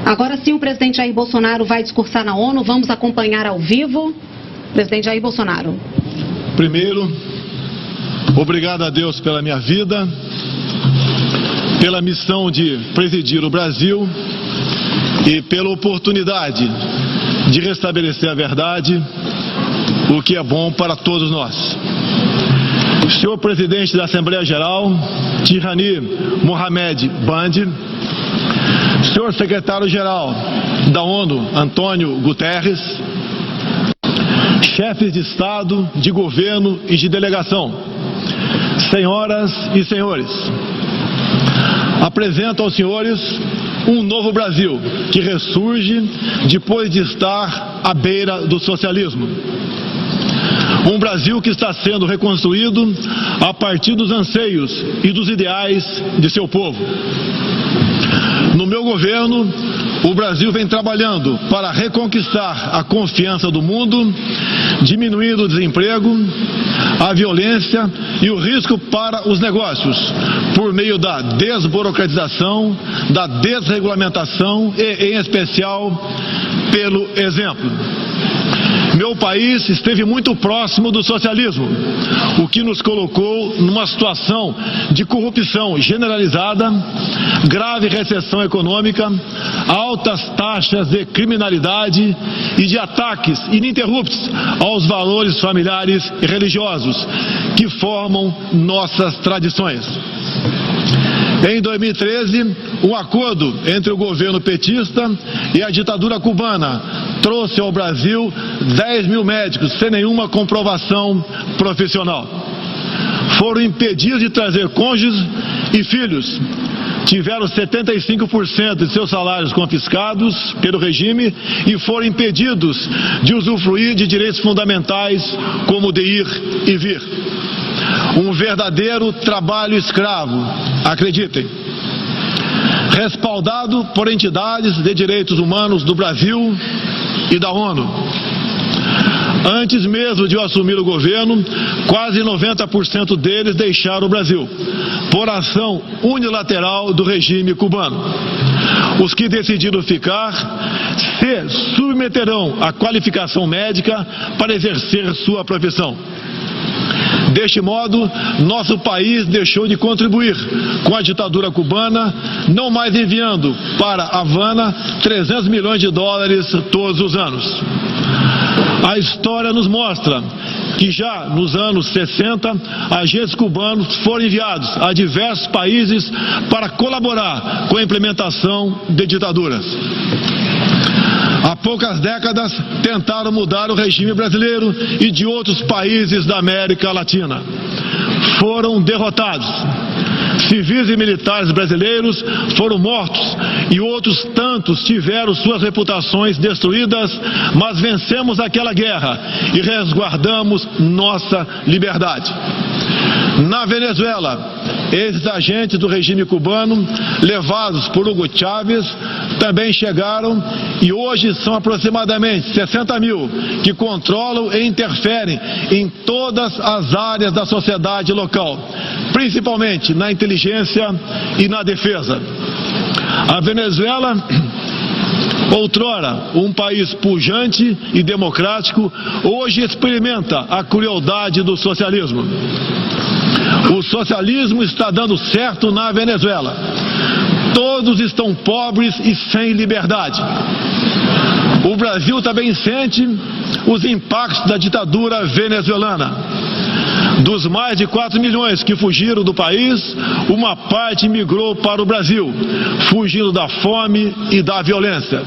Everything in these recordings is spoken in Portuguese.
Agora sim, o presidente Jair Bolsonaro vai discursar na ONU. Vamos acompanhar ao vivo. Presidente Jair Bolsonaro. Primeiro, obrigado a Deus pela minha vida, pela missão de presidir o Brasil e pela oportunidade de restabelecer a verdade, o que é bom para todos nós. Senhor presidente da Assembleia Geral, Tirani Mohamed Bandi, senhor secretário-geral da ONU, Antônio Guterres, chefes de Estado, de governo e de delegação, senhoras e senhores, apresento aos senhores um novo Brasil que ressurge depois de estar à beira do socialismo. Um Brasil que está sendo reconstruído a partir dos anseios e dos ideais de seu povo. No meu governo, o Brasil vem trabalhando para reconquistar a confiança do mundo, diminuindo o desemprego, a violência e o risco para os negócios, por meio da desburocratização, da desregulamentação e, em especial, pelo exemplo. Meu país esteve muito próximo do socialismo, o que nos colocou numa situação de corrupção generalizada, grave recessão econômica, altas taxas de criminalidade e de ataques ininterruptos aos valores familiares e religiosos que formam nossas tradições. Em 2013, um acordo entre o governo petista e a ditadura cubana trouxe ao Brasil 10 mil médicos sem nenhuma comprovação profissional. Foram impedidos de trazer cônjuges e filhos. Tiveram 75% de seus salários confiscados pelo regime e foram impedidos de usufruir de direitos fundamentais como de ir e vir. Um verdadeiro trabalho escravo, acreditem. Respaldado por entidades de direitos humanos do Brasil e da ONU. Antes mesmo de eu assumir o governo, quase 90% deles deixaram o Brasil, por ação unilateral do regime cubano. Os que decidiram ficar se submeterão à qualificação médica para exercer sua profissão. Deste modo, nosso país deixou de contribuir com a ditadura cubana, não mais enviando para Havana 300 milhões de dólares todos os anos. A história nos mostra que já nos anos 60, agentes cubanos foram enviados a diversos países para colaborar com a implementação de ditaduras. Há poucas décadas, tentaram mudar o regime brasileiro e de outros países da América Latina. Foram derrotados. Civis e militares brasileiros foram mortos e outros tantos tiveram suas reputações destruídas, mas vencemos aquela guerra e resguardamos nossa liberdade. Na Venezuela, esses agentes do regime cubano, levados por Hugo Chávez, também chegaram e hoje são aproximadamente 60 mil que controlam e interferem em todas as áreas da sociedade local, principalmente na inteligência e na defesa. A Venezuela, outrora um país pujante e democrático, hoje experimenta a crueldade do socialismo. O socialismo está dando certo na Venezuela. Todos estão pobres e sem liberdade. O Brasil também sente os impactos da ditadura venezuelana. Dos mais de 4 milhões que fugiram do país, uma parte migrou para o Brasil, fugindo da fome e da violência.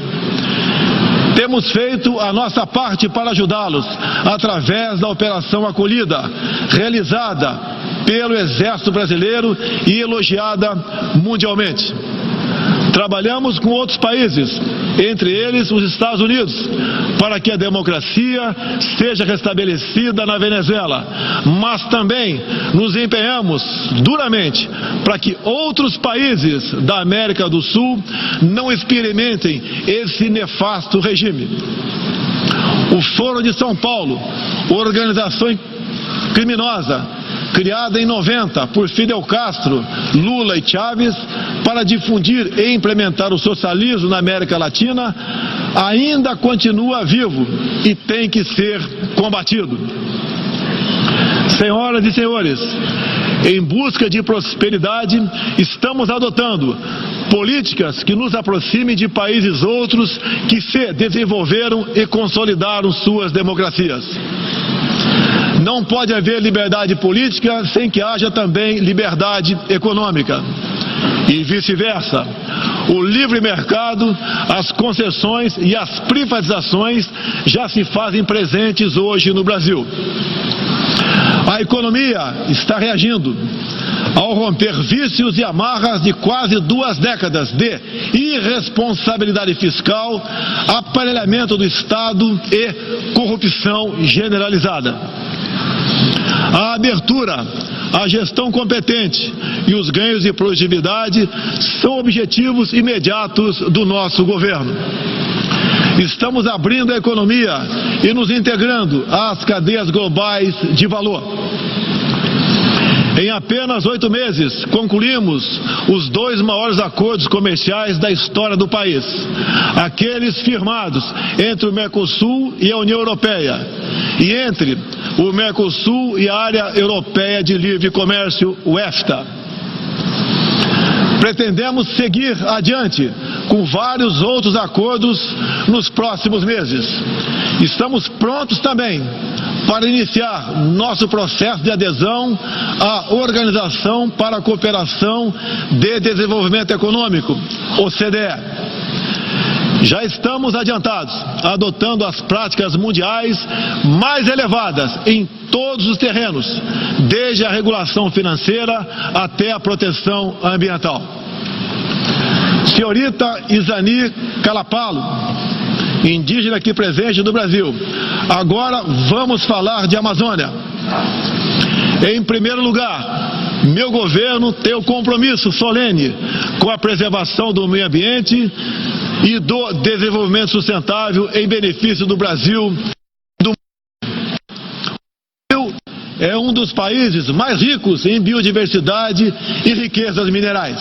Temos feito a nossa parte para ajudá-los, através da Operação Acolhida, realizada pelo Exército Brasileiro e elogiada mundialmente. Trabalhamos com outros países, entre eles os Estados Unidos, para que a democracia seja restabelecida na Venezuela, mas também nos empenhamos duramente para que outros países da América do Sul não experimentem esse nefasto regime. O Foro de São Paulo, organização criminosa, criada em 90 por Fidel Castro, Lula e Chávez, para difundir e implementar o socialismo na América Latina ainda continua vivo e tem que ser combatido. Senhoras e senhores, em busca de prosperidade, estamos adotando políticas que nos aproximem de países outros que se desenvolveram e consolidaram suas democracias. Não pode haver liberdade política sem que haja também liberdade econômica. E vice-versa. O livre mercado, as concessões e as privatizações já se fazem presentes hoje no Brasil. A economia está reagindo ao romper vícios e amarras de quase 2 décadas de irresponsabilidade fiscal, aparelhamento do Estado e corrupção generalizada. A abertura, a gestão competente e os ganhos de produtividade são objetivos imediatos do nosso governo. Estamos abrindo a economia e nos integrando às cadeias globais de valor. Em apenas 8 meses, concluímos os 2 maiores acordos comerciais da história do país. Aqueles firmados entre o Mercosul e a União Europeia e entre o Mercosul e a Área Europeia de Livre Comércio, o EFTA. Pretendemos seguir adiante com vários outros acordos nos próximos meses. Estamos prontos também para iniciar nosso processo de adesão à Organização para a Cooperação de Desenvolvimento Econômico, OCDE. Já estamos adiantados, adotando as práticas mundiais mais elevadas em todos os terrenos, desde a regulação financeira até a proteção ambiental. Senhorita Izani Calapalo, indígena aqui presente no Brasil, agora vamos falar de Amazônia. Em primeiro lugar, meu governo tem o compromisso solene com a preservação do meio ambiente e do desenvolvimento sustentável em benefício do Brasil. O Brasil é um dos países mais ricos em biodiversidade e riquezas minerais.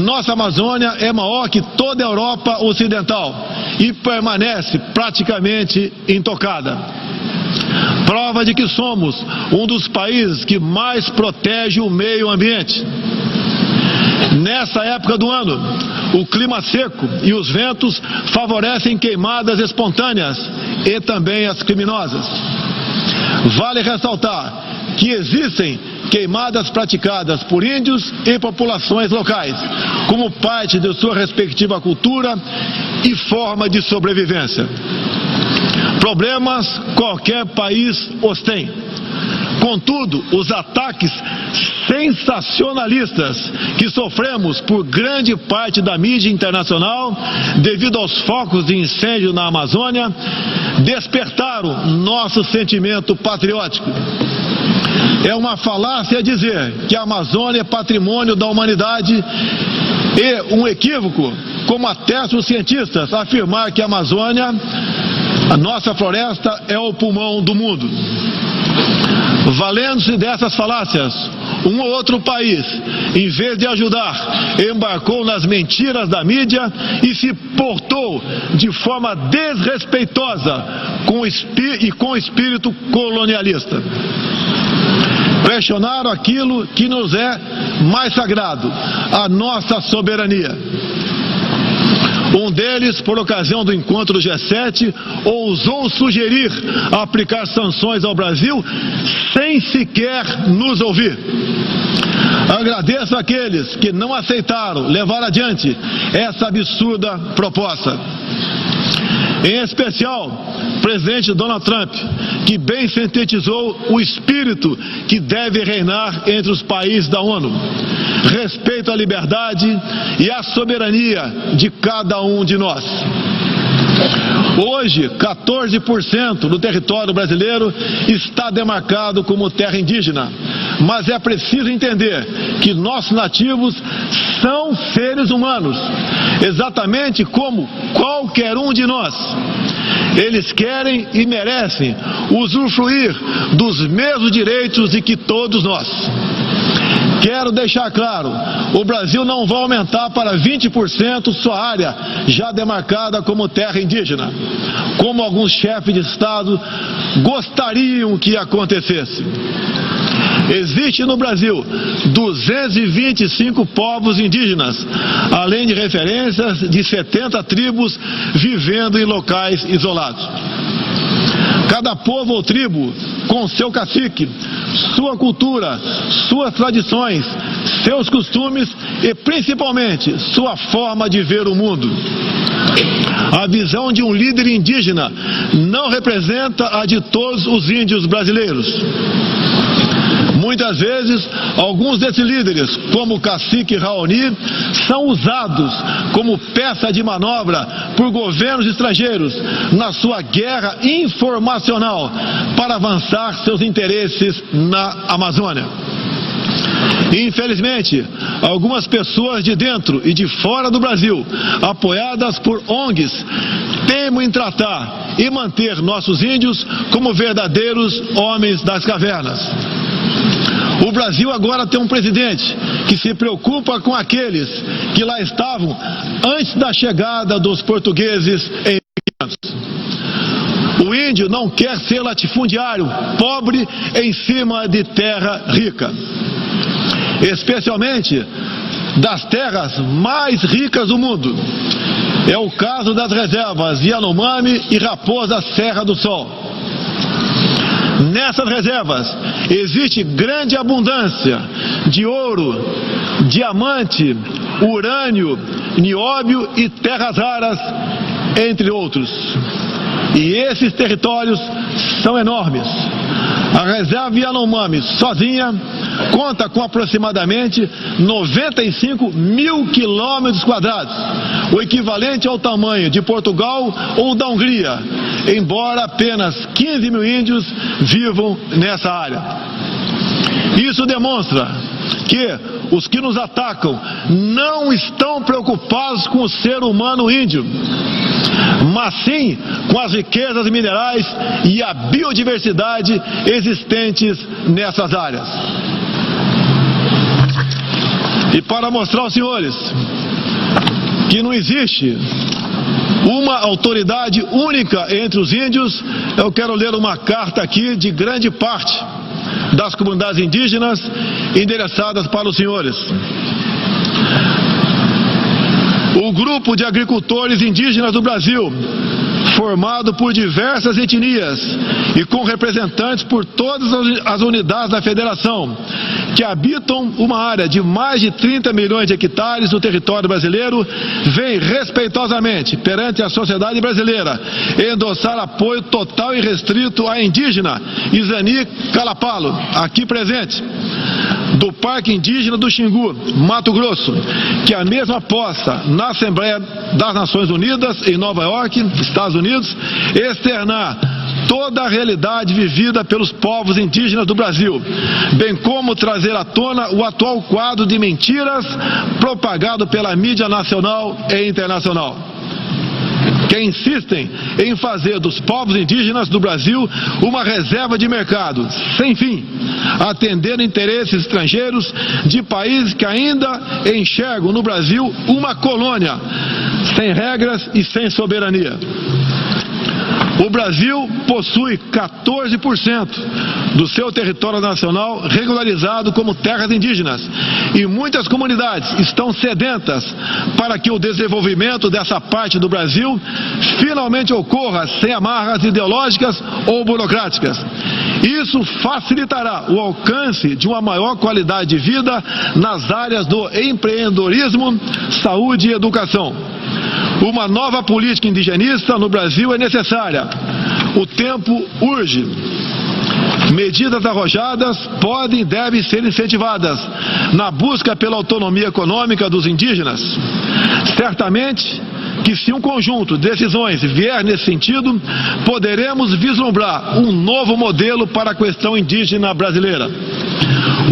Nossa Amazônia é maior que toda a Europa Ocidental e permanece praticamente intocada. Prova de que somos um dos países que mais protege o meio ambiente. Nessa época do ano, o clima seco e os ventos favorecem queimadas espontâneas e também as criminosas. Vale ressaltar que existem queimadas praticadas por índios e populações locais, como parte de sua respectiva cultura e forma de sobrevivência. Problemas qualquer país os tem. Contudo, os ataques sensacionalistas que sofremos por grande parte da mídia internacional, devido aos focos de incêndio na Amazônia, despertaram nosso sentimento patriótico. É uma falácia dizer que a Amazônia é patrimônio da humanidade e um equívoco, como atestam os cientistas, afirmar que a Amazônia, a nossa floresta, é o pulmão do mundo. Valendo-se dessas falácias, um ou outro país, em vez de ajudar, embarcou nas mentiras da mídia e se portou de forma desrespeitosa com espírito colonialista. Questionaram aquilo que nos é mais sagrado, a nossa soberania. Um deles, por ocasião do encontro do G7, ousou sugerir aplicar sanções ao Brasil sem sequer nos ouvir. Agradeço àqueles que não aceitaram levar adiante essa absurda proposta. Em especial, o presidente Donald Trump, que bem sintetizou o espírito que deve reinar entre os países da ONU: respeito à liberdade e à soberania de cada um de nós. Hoje, 14% do território brasileiro está demarcado como terra indígena, mas é preciso entender que nossos nativos são seres humanos, exatamente como qualquer um de nós. Eles querem e merecem usufruir dos mesmos direitos de que todos nós. Quero deixar claro, o Brasil não vai aumentar para 20% sua área já demarcada como terra indígena, como alguns chefes de Estado gostariam que acontecesse. Existe no Brasil 225 povos indígenas, além de referências de 70 tribos vivendo em locais isolados. Cada povo ou tribo, com seu cacique, sua cultura, suas tradições, seus costumes e, principalmente, sua forma de ver o mundo. A visão de um líder indígena não representa a de todos os índios brasileiros. Muitas vezes, alguns desses líderes, como o cacique Raoni, são usados como peça de manobra por governos estrangeiros na sua guerra informacional para avançar seus interesses na Amazônia. Infelizmente, algumas pessoas de dentro e de fora do Brasil, apoiadas por ONGs, teimam em tratar e manter nossos índios como verdadeiros homens das cavernas. O Brasil agora tem um presidente que se preocupa com aqueles que lá estavam antes da chegada dos portugueses em 1500. O índio não quer ser latifundiário, pobre em cima de terra rica, especialmente das terras mais ricas do mundo. É o caso das reservas Yanomami e Raposa Serra do Sol. Nessas reservas existe grande abundância de ouro, diamante, urânio, nióbio e terras raras, entre outros. E esses territórios são enormes. A reserva Yanomami sozinha conta com aproximadamente 95 mil quilômetros quadrados, o equivalente ao tamanho de Portugal ou da Hungria, embora apenas 15 mil índios vivam nessa área. Isso demonstra que os que nos atacam não estão preocupados com o ser humano índio, mas sim com as riquezas minerais e a biodiversidade existentes nessas áreas. E para mostrar aos senhores que não existe uma autoridade única entre os índios, eu quero ler uma carta aqui de grande parte das comunidades indígenas endereçadas para os senhores. O grupo de agricultores indígenas do Brasil, formado por diversas etnias e com representantes por todas as unidades da federação, que habitam uma área de mais de 30 milhões de hectares no território brasileiro, vem respeitosamente perante a sociedade brasileira endossar apoio total e restrito à indígena Izani Calapalo, aqui presente, do Parque Indígena do Xingu, Mato Grosso, que a mesma possa, na Assembleia das Nações Unidas, em Nova York, Estados Unidos, externar toda a realidade vivida pelos povos indígenas do Brasil, bem como trazer à tona o atual quadro de mentiras propagado pela mídia nacional e internacional, que insistem em fazer dos povos indígenas do Brasil uma reserva de mercado sem fim, atendendo interesses estrangeiros de países que ainda enxergam no Brasil uma colônia, sem regras e sem soberania. O Brasil possui 14% do seu território nacional regularizado como terras indígenas e muitas comunidades estão sedentas para que o desenvolvimento dessa parte do Brasil finalmente ocorra sem amarras ideológicas ou burocráticas. Isso facilitará o alcance de uma maior qualidade de vida nas áreas do empreendedorismo, saúde e educação. Uma nova política indigenista no Brasil é necessária. O tempo urge. Medidas arrojadas podem e devem ser incentivadas na busca pela autonomia econômica dos indígenas. Certamente que se um conjunto de decisões vier nesse sentido, poderemos vislumbrar um novo modelo para a questão indígena brasileira.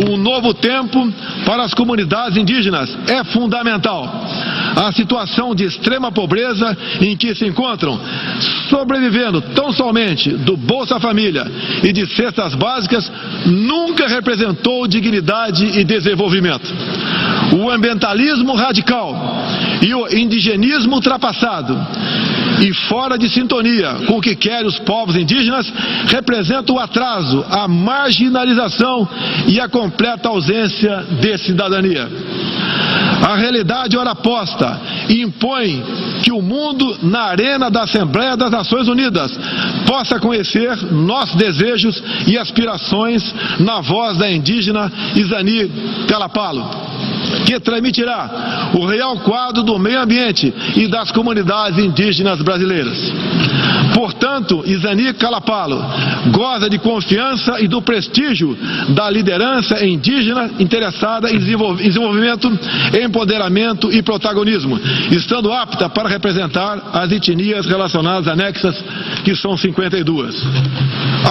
Um novo tempo para as comunidades indígenas é fundamental. a situação de extrema pobreza em que se encontram, sobrevivendo tão somente do Bolsa Família e de cestas básicas, nunca representou dignidade e desenvolvimento. O ambientalismo radical e o indigenismo ultrapassado e fora de sintonia com o que querem os povos indígenas representam o atraso, a marginalização e a completa ausência de cidadania. A realidade ora posta impõe que o mundo, na arena da Assembleia das Nações Unidas, possa conhecer nossos desejos e aspirações na voz da indígena Izani Kalapalo, que transmitirá o real quadro do meio ambiente e das comunidades indígenas brasileiras. Portanto, Izani Kalapalo goza de confiança e do prestígio da liderança indígena interessada em desenvolvimento, empoderamento e protagonismo, estando apta para representar as etnias relacionadas anexas, que são 52.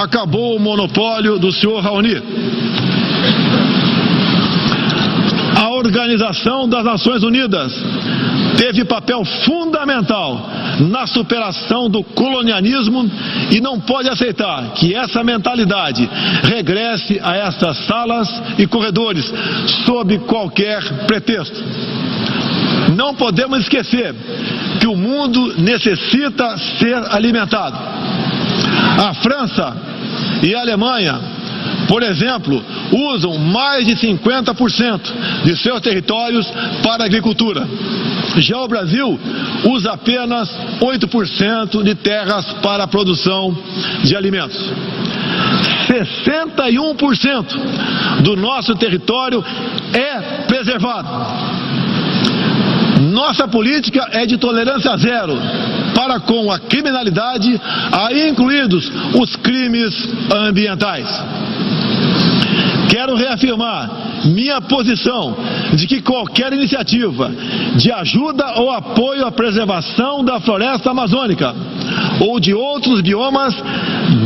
Acabou o monopólio do senhor Raoni. A Organização das Nações Unidas teve papel fundamental na superação do colonialismo e não pode aceitar que essa mentalidade regresse a estas salas e corredores sob qualquer pretexto. Não podemos esquecer que o mundo necessita ser alimentado. A França e a Alemanha, por exemplo, usam mais de 50% de seus territórios para a agricultura. Já o Brasil usa apenas 8% de terras para a produção de alimentos. 61% do nosso território é preservado. Nossa política é de tolerância zero para com a criminalidade, aí incluídos os crimes ambientais. Quero reafirmar minha posição de que qualquer iniciativa de ajuda ou apoio à preservação da floresta amazônica ou de outros biomas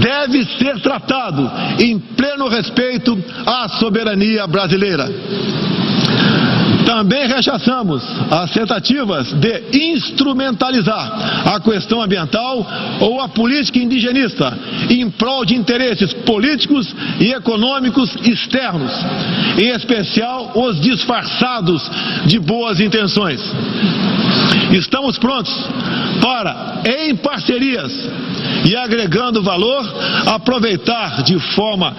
deve ser tratado em pleno respeito à soberania brasileira. Também rechaçamos as tentativas de instrumentalizar a questão ambiental ou a política indigenista em prol de interesses políticos e econômicos externos, em especial os disfarçados de boas intenções. Estamos prontos para, em parcerias e agregando valor, aproveitar de forma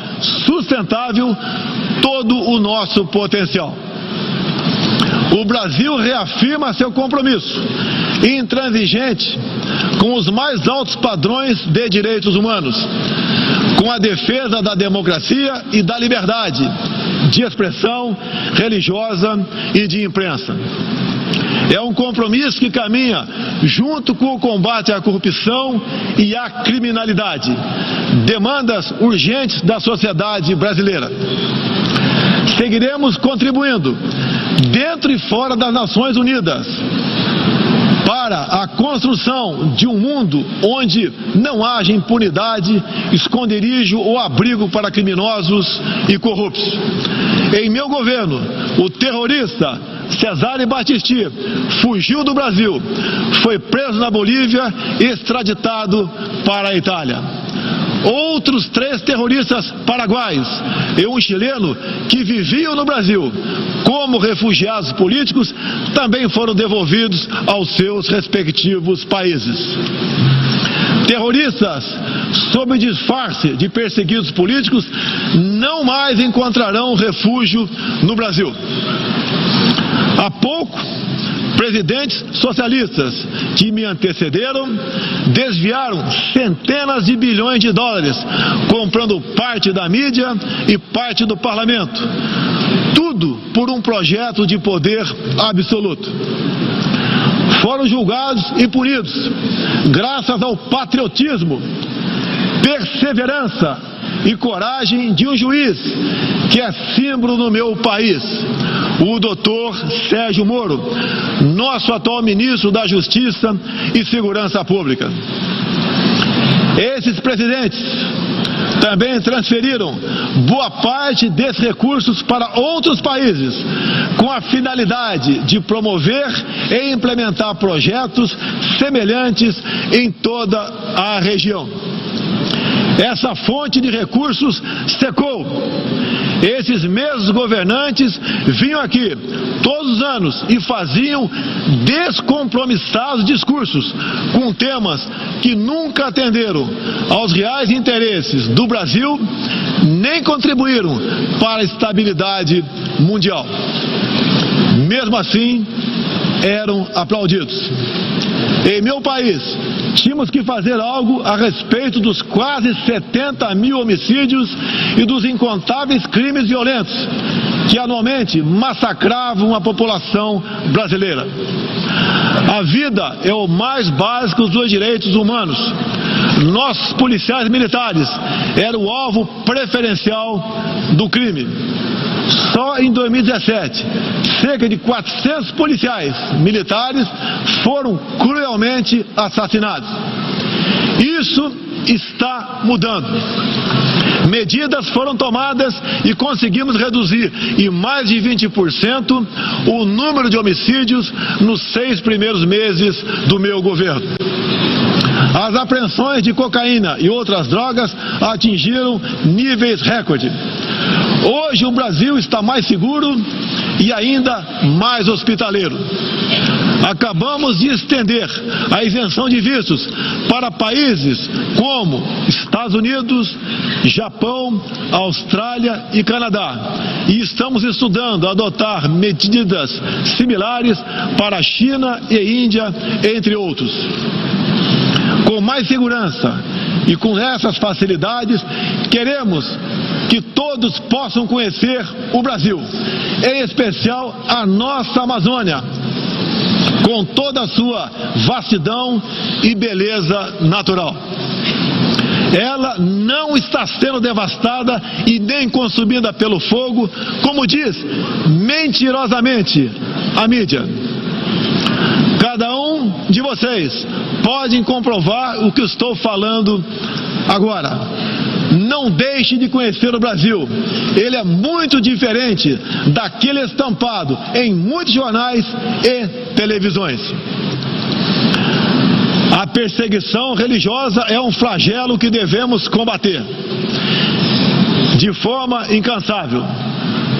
sustentável todo o nosso potencial. O Brasil reafirma seu compromisso intransigente com os mais altos padrões de direitos humanos, com a defesa da democracia e da liberdade de expressão religiosa e de imprensa. É um compromisso que caminha junto com o combate à corrupção e à criminalidade, demandas urgentes da sociedade brasileira. Seguiremos contribuindo, dentro e fora das Nações Unidas, para a construção de um mundo onde não haja impunidade, esconderijo ou abrigo para criminosos e corruptos. Em meu governo, o terrorista Cesare Battisti fugiu do Brasil, foi preso na Bolívia e extraditado para a Itália. Outros 3 terroristas paraguaios e um chileno que viviam no Brasil como refugiados políticos também foram devolvidos aos seus respectivos países. Terroristas, sob disfarce de perseguidos políticos, não mais encontrarão refúgio no Brasil. Há pouco, presidentes socialistas que me antecederam desviaram centenas de bilhões de dólares, comprando parte da mídia e parte do parlamento. Tudo por um projeto de poder absoluto. Foram julgados e punidos graças ao patriotismo, perseverança e coragem de um juiz que é símbolo no meu país, o doutor Sérgio Moro, nosso atual ministro da Justiça e Segurança Pública. Esses presidentes também transferiram boa parte desses recursos para outros países, com a finalidade de promover e implementar projetos semelhantes em toda a região. Essa fonte de recursos secou. Esses mesmos governantes vinham aqui todos os anos e faziam descompromissados discursos com temas que nunca atenderam aos reais interesses do Brasil, nem contribuíram para a estabilidade mundial. Mesmo assim, eram aplaudidos. Em meu país, tínhamos que fazer algo a respeito dos quase 70 mil homicídios e dos incontáveis crimes violentos que anualmente massacravam a população brasileira. A vida é o mais básico dos direitos humanos. Nossos policiais militares eram o alvo preferencial do crime. Só em 2017, cerca de 400 policiais militares foram cruelmente assassinados. Isso está mudando. Medidas foram tomadas e conseguimos reduzir em mais de 20% o número de homicídios nos 6 primeiros meses do meu governo. As apreensões de cocaína e outras drogas atingiram níveis recorde. Hoje o Brasil está mais seguro e ainda mais hospitaleiro. Acabamos de estender a isenção de vistos para países como Estados Unidos, Japão, Austrália e Canadá. E estamos estudando adotar medidas similares para a China e Índia, entre outros. Com mais segurança e com essas facilidades, queremos que todos possam conhecer o Brasil, em especial a nossa Amazônia, com toda a sua vastidão e beleza natural. Ela não está sendo devastada e nem consumida pelo fogo, como diz mentirosamente a mídia. Cada um de vocês pode comprovar o que estou falando agora. Não deixe de conhecer o Brasil. Ele é muito diferente daquele estampado em muitos jornais e televisões. A perseguição religiosa é um flagelo que devemos combater de forma incansável.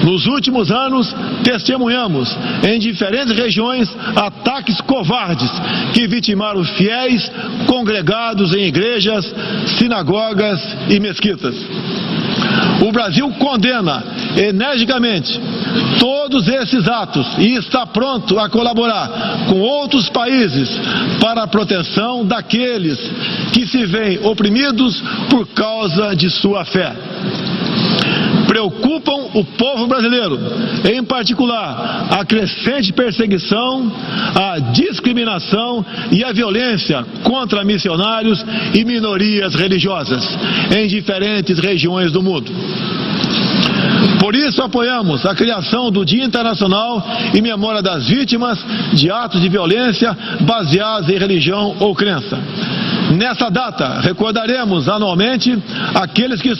Nos últimos anos, testemunhamos em diferentes regiões ataques covardes que vitimaram fiéis congregados em igrejas, sinagogas e mesquitas. O Brasil condena energicamente todos esses atos e está pronto a colaborar com outros países para a proteção daqueles que se veem oprimidos por causa de sua fé. Preocupam o povo brasileiro, em particular a crescente perseguição, a discriminação e a violência contra missionários e minorias religiosas em diferentes regiões do mundo. Por isso apoiamos a criação do Dia Internacional em memória das vítimas de atos de violência baseados em religião ou crença. Nessa data, recordaremos anualmente aqueles que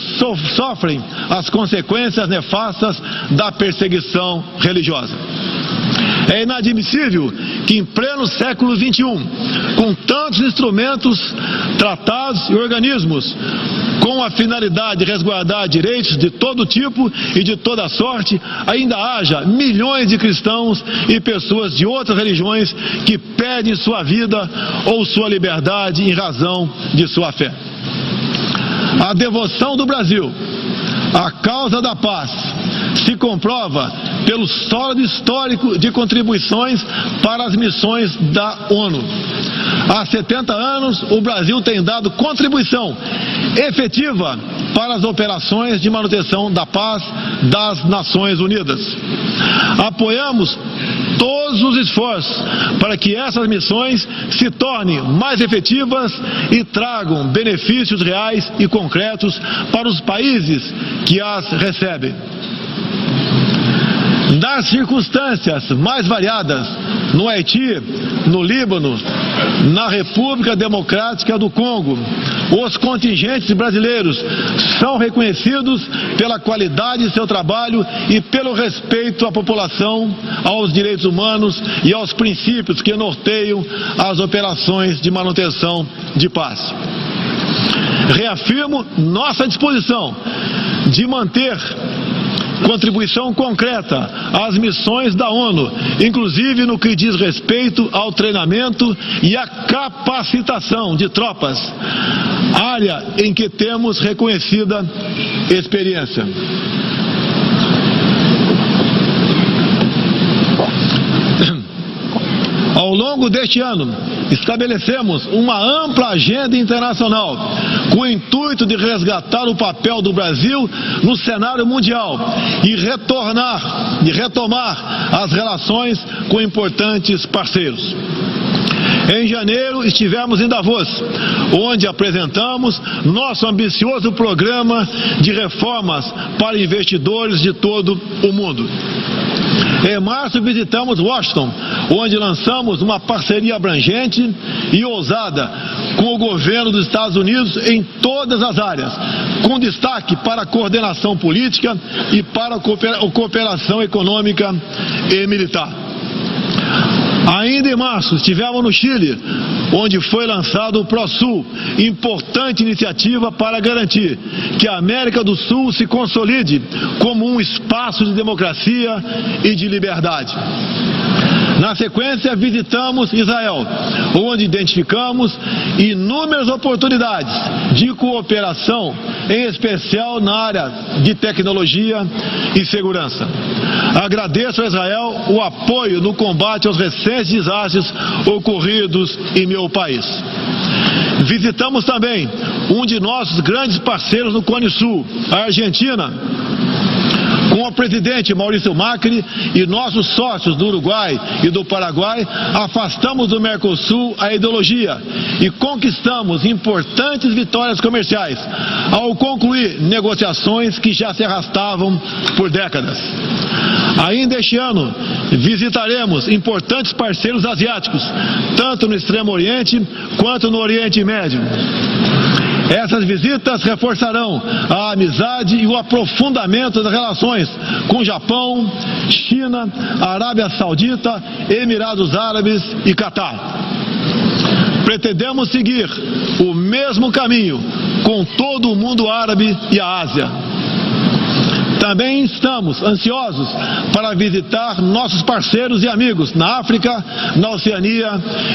sofrem as consequências nefastas da perseguição religiosa. É inadmissível que em pleno século XXI, com tantos instrumentos, tratados e organismos com a finalidade de resguardar direitos de todo tipo e de toda sorte, ainda haja milhões de cristãos e pessoas de outras religiões que perdem sua vida ou sua liberdade em razão de sua fé. A devoção do Brasil à causa da paz se comprova pelo sólido histórico de contribuições para as missões da ONU. Há 70 anos, o Brasil tem dado contribuição efetiva para as operações de manutenção da paz das Nações Unidas. Apoiamos todos os esforços para que essas missões se tornem mais efetivas e tragam benefícios reais e concretos para os países que as recebem. das circunstâncias mais variadas, no Haiti, no Líbano, na República Democrática do Congo, os contingentes brasileiros são reconhecidos pela qualidade de seu trabalho e pelo respeito à população, aos direitos humanos e aos princípios que norteiam as operações de manutenção de paz. Reafirmo nossa disposição de manter contribuição concreta às missões da ONU, inclusive no que diz respeito ao treinamento e à capacitação de tropas, área em que temos reconhecida experiência. Ao longo deste ano, estabelecemos uma ampla agenda internacional com o intuito de resgatar o papel do Brasil no cenário mundial e retomar as relações com importantes parceiros. Em janeiro, estivemos em Davos, onde apresentamos nosso ambicioso programa de reformas para investidores de todo o mundo. Em março, visitamos Washington, onde lançamos uma parceria abrangente e ousada com o governo dos Estados Unidos em todas as áreas, com destaque para a coordenação política e para a cooperação econômica e militar. Ainda em março, estivemos no Chile, onde foi lançado o ProSul, importante iniciativa para garantir que a América do Sul se consolide como um espaço de democracia e de liberdade. Na sequência, visitamos Israel, onde identificamos inúmeras oportunidades de cooperação, em especial na área de tecnologia e segurança. Agradeço a Israel o apoio no combate aos recentes desastres ocorridos em meu país. Visitamos também um de nossos grandes parceiros no Cone Sul, a Argentina, com o presidente Maurício Macri e nossos sócios do Uruguai e do Paraguai, afastamos do Mercosul a ideologia e conquistamos importantes vitórias comerciais, ao concluir negociações que já se arrastavam por décadas. Ainda este ano, visitaremos importantes parceiros asiáticos, tanto no Extremo Oriente quanto no Oriente Médio. Essas visitas reforçarão a amizade e o aprofundamento das relações com Japão, China, Arábia Saudita, Emirados Árabes e Catar. Pretendemos seguir o mesmo caminho com todo o mundo árabe e a Ásia. Também estamos ansiosos para visitar nossos parceiros e amigos na África, na Oceania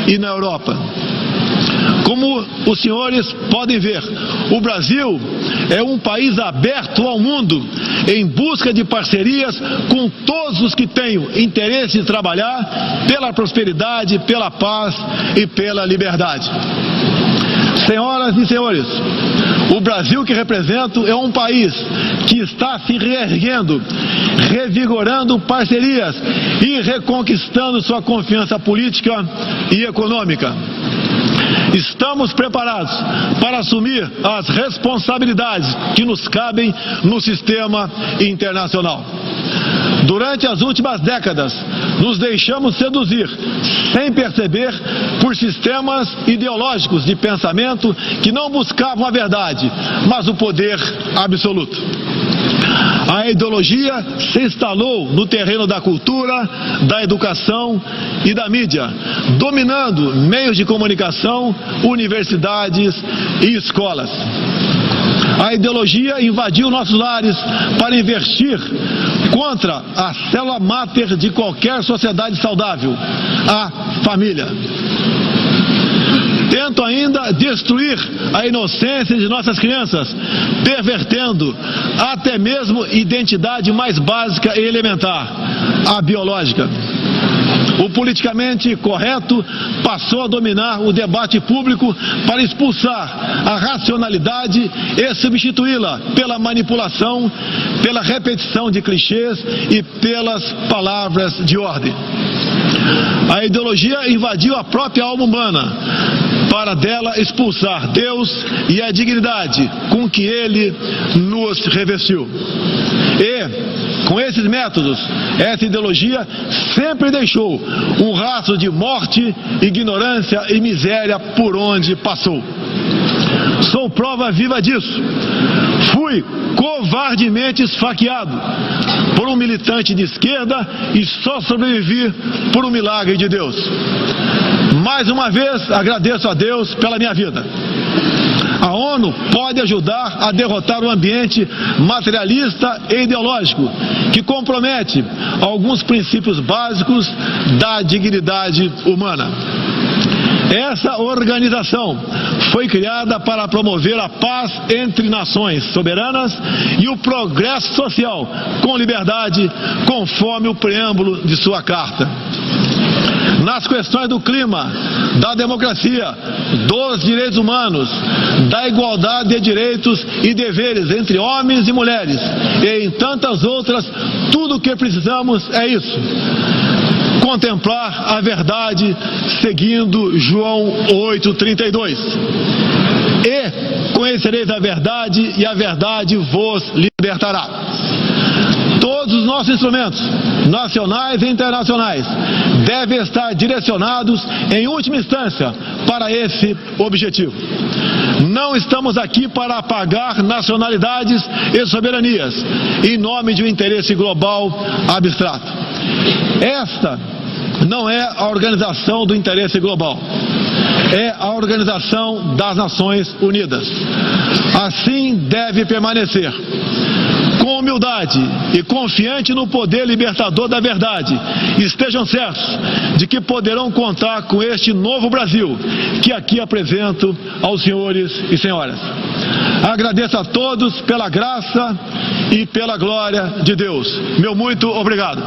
e na Europa. Como os senhores podem ver, o Brasil é um país aberto ao mundo em busca de parcerias com todos os que tenham interesse em trabalhar pela prosperidade, pela paz e pela liberdade. Senhoras e senhores, o Brasil que represento é um país que está se reerguendo, revigorando parcerias e reconquistando sua confiança política e econômica. Estamos preparados para assumir as responsabilidades que nos cabem no sistema internacional. Durante as últimas décadas, nos deixamos seduzir, sem perceber, por sistemas ideológicos de pensamento que não buscavam a verdade, mas o poder absoluto. A ideologia se instalou no terreno da cultura, da educação e da mídia, dominando meios de comunicação, universidades e escolas. A ideologia invadiu nossos lares para investir contra a célula máter de qualquer sociedade saudável, a família. Tento ainda destruir a inocência de nossas crianças, pervertendo até mesmo identidade mais básica e elementar, a biológica. O politicamente correto passou a dominar o debate público para expulsar a racionalidade e substituí-la pela manipulação, pela repetição de clichês e pelas palavras de ordem. A ideologia invadiu a própria alma humana para dela expulsar Deus e a dignidade com que Ele nos revestiu. E, Com esses métodos, essa ideologia sempre deixou um rastro de morte, ignorância e miséria por onde passou. Sou prova viva disso. Fui covardemente esfaqueado por um militante de esquerda e só sobrevivi por um milagre de Deus. Mais uma vez, agradeço a Deus pela minha vida. A ONU pode ajudar a derrotar o ambiente materialista e ideológico que compromete alguns princípios básicos da dignidade humana. Essa organização foi criada para promover a paz entre nações soberanas e o progresso social com liberdade, conforme o preâmbulo de sua carta. Nas questões do clima, da democracia, dos direitos humanos, da igualdade de direitos e deveres entre homens e mulheres, e em tantas outras, tudo o que precisamos é isso: contemplar a verdade seguindo João 8,32. E conhecereis a verdade, e a verdade vos libertará. Todos os nossos instrumentos, nacionais e internacionais, devem estar direcionados, em última instância, para esse objetivo. Não estamos aqui para apagar nacionalidades e soberanias, em nome de um interesse global abstrato. Esta não é a organização do interesse global. É a Organização das Nações Unidas. Assim deve permanecer. Com humildade e confiante no poder libertador da verdade, estejam certos de que poderão contar com este novo Brasil que aqui apresento aos senhores e senhoras. Agradeço a todos pela graça e pela glória de Deus. Meu muito obrigado.